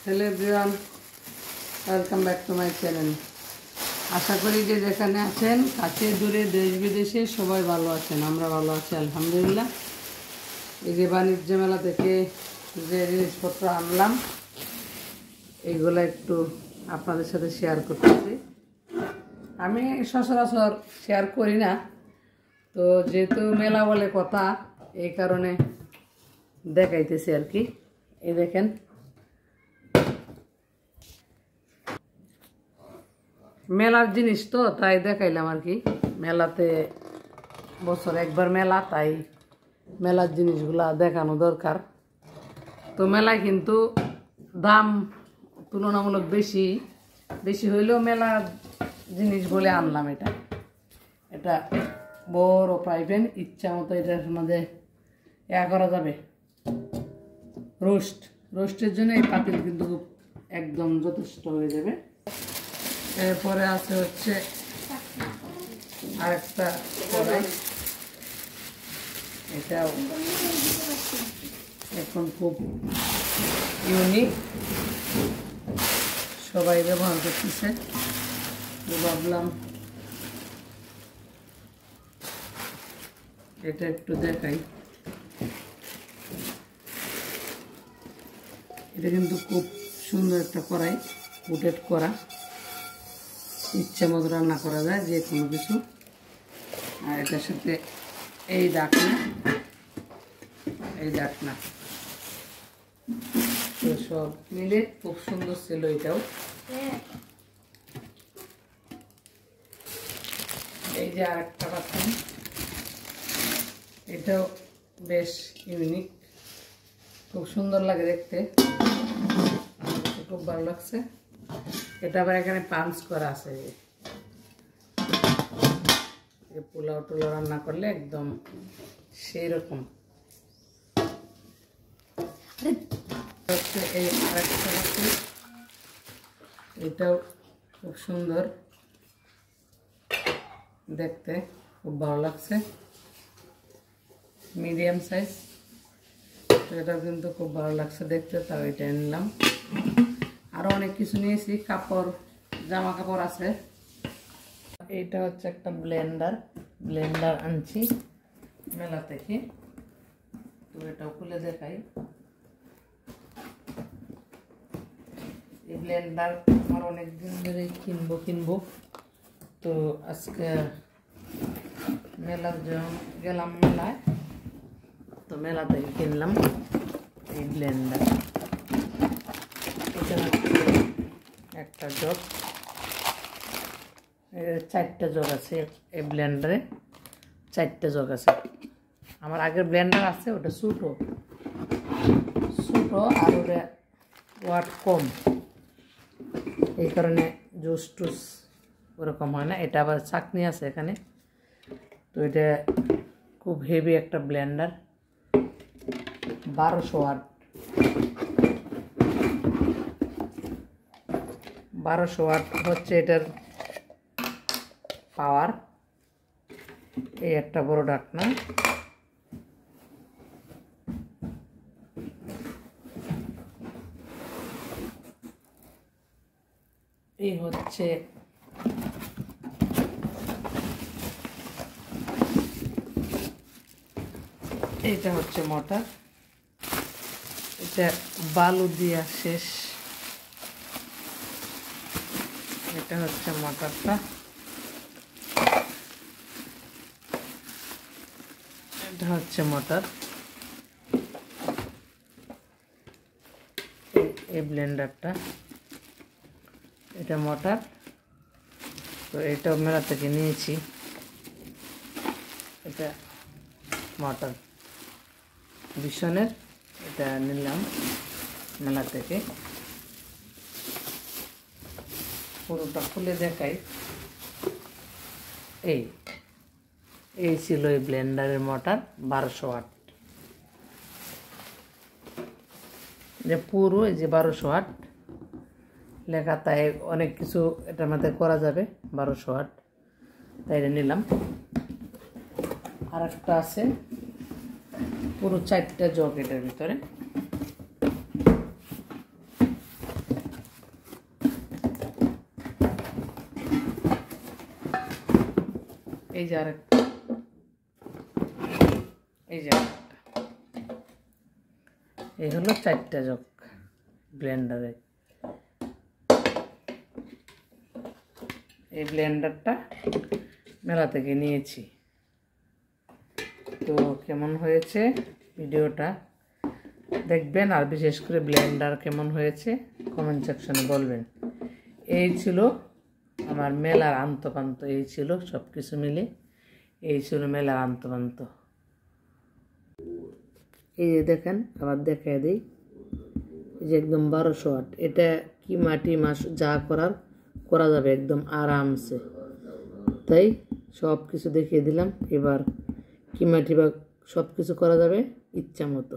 Hello everyone welcome back to my channel. आशा करी जे जेखाने आছেন কাছে দূরে দেশ বিদেশে সবাই ভালো আছেন। আমরা ভালো আছি আলহামদুলিল্লাহ। এই যে বাণিজ্য মেলা থেকে যে জিনিসপত্র আনলাম এইগুলো একটু আপনাদের সাথে শেয়ার করতেছি। আমি সচরাচর শেয়ার করি না, তো যেহেতু মেলা বলে কথা এই কারণে দেখাইতেছি আর কি। এই দেখেন মেলার জিনিস তো তাই দেখাইলাম আর কি। মেলাতে বছর একবার মেলা, তাই মেলার জিনিসগুলা দেখানো দরকার। তো মেলায় কিন্তু দাম তুলনামূলক বেশি বেশি হইলেও মেলার জিনিস বলে আনলাম। এটা বড় পাইবেন, ইচ্ছা মতো এটার মধ্যে করা যাবে। রোস্টের জন্য এই পাতিল কিন্তু একদম যথেষ্ট হয়ে যাবে। এরপরে আছে হচ্ছে আরেকটা কড়াই, এটাও এখন খুব ইউনিক, সবাই ব্যবহার করতেছে। ভাবলাম এটা একটু দেখাই। এটা কিন্তু খুব সুন্দর একটা কড়াই, উটেট করা, ইচ্ছা মতো রান্না করা যায় যে কোনো কিছু। আর এটার সাথে এই ডাকনা তো সব মিলে খুব সুন্দর ছিল। এটাও এই যে আর একটা পাত্র, এটাও বেশ ইউনিক, খুব সুন্দর লাগে দেখতে, খুব ভালো লাগছে। এটা আবার এখানে পাঞ্চ করা আছে, পোলাও টোলাও রান্না করলে একদম সেই রকম। এই আরেকটা আছে, এটাও খুব সুন্দর দেখতে, খুব ভালো লাগছে, মিডিয়াম সাইজ। এটাও কিন্তু খুব ভালো লাগছে দেখতে, তাও এটা নিলাম। আরো অনেক কিছু নিয়েছি, কাপড়, জামা কাপড় আছে। এইটা হচ্ছে একটা ব্লেন্ডার আনছি মেলা থেকে, তো এটাও খুলে দেখাই। এই ব্লেন্ডার আমার অনেকদিন ধরে কিনবো, তো আজকে গেলাম মেলায়, তো মেলা থেকে কিনলাম এই ব্লেন্ডার। একটা জগ, চারটা জগ আছে এই ব্লেন্ডারে, চারটা জগ আছে। আমার আগের ব্লেন্ডার আছে ওটা ছোটো, আর ওটা ওয়াট কম, এই কারণে জুস টুস ওরকম হয় না। এটা আবার চাকনি আছে এখানে, তো এটা খুব হেভি একটা ব্লেন্ডার, 1200 ওয়াট, 1200 ওয়াট হচ্ছে এটার পাওয়ার। এই একটা বড় ঢাকনা, এই হচ্ছে এটা হচ্ছে মোটর, এটা বালু দিয়া শেষ। এটা হচ্ছে মোটরটা, এটা হচ্ছে মোটর। এই ব্লেন্ডারটা, এটা মোটর। তো এটা মেলা থেকে নিয়েছি, এটা মোটর ভিশনের, এটা নিলাম মেলা থেকে। পুরোটা খুলে দেখাই। এই ছিল এই ব্লেন্ডারের মোটর, 1200 ওয়াট। যে পুরো এই যে 1200 ওয়াট লেখা, তাই অনেক কিছু এটার মধ্যে করা যাবে। 1200 ওয়াট, তাই এটা নিলাম। আর একটা আছে পুরো 4টা জগ এটার ভিতরে। এই যে আরেকটা, এই যে আরেকটা, এই হলো 4টা জগ ব্লেন্ডারে। এই ব্লেন্ডারটা মেলা থেকে নিয়েছি। তো কেমন হয়েছে ভিডিওটা দেখবেন, আর বিশেষ করে ব্লেন্ডার কেমন হয়েছে কমেন্ট সেকশনে বলবেন। এই ছিল আমার মেলার আন্তপান্ত, এই ছিল সব কিছু মিলে, এই ছিল মেলার আন্তপান্ত। এই যে দেখেন, আবার দেখায় দিই, এই যে একদম 1200 ওয়াট। এটা কি মাটি মাছ যা করার করা যাবে একদম আরামসে, তাই সব কিছু দেখিয়ে দিলাম। এবার কি মাটি বা সব কিছু করা যাবে ইচ্ছা মতো।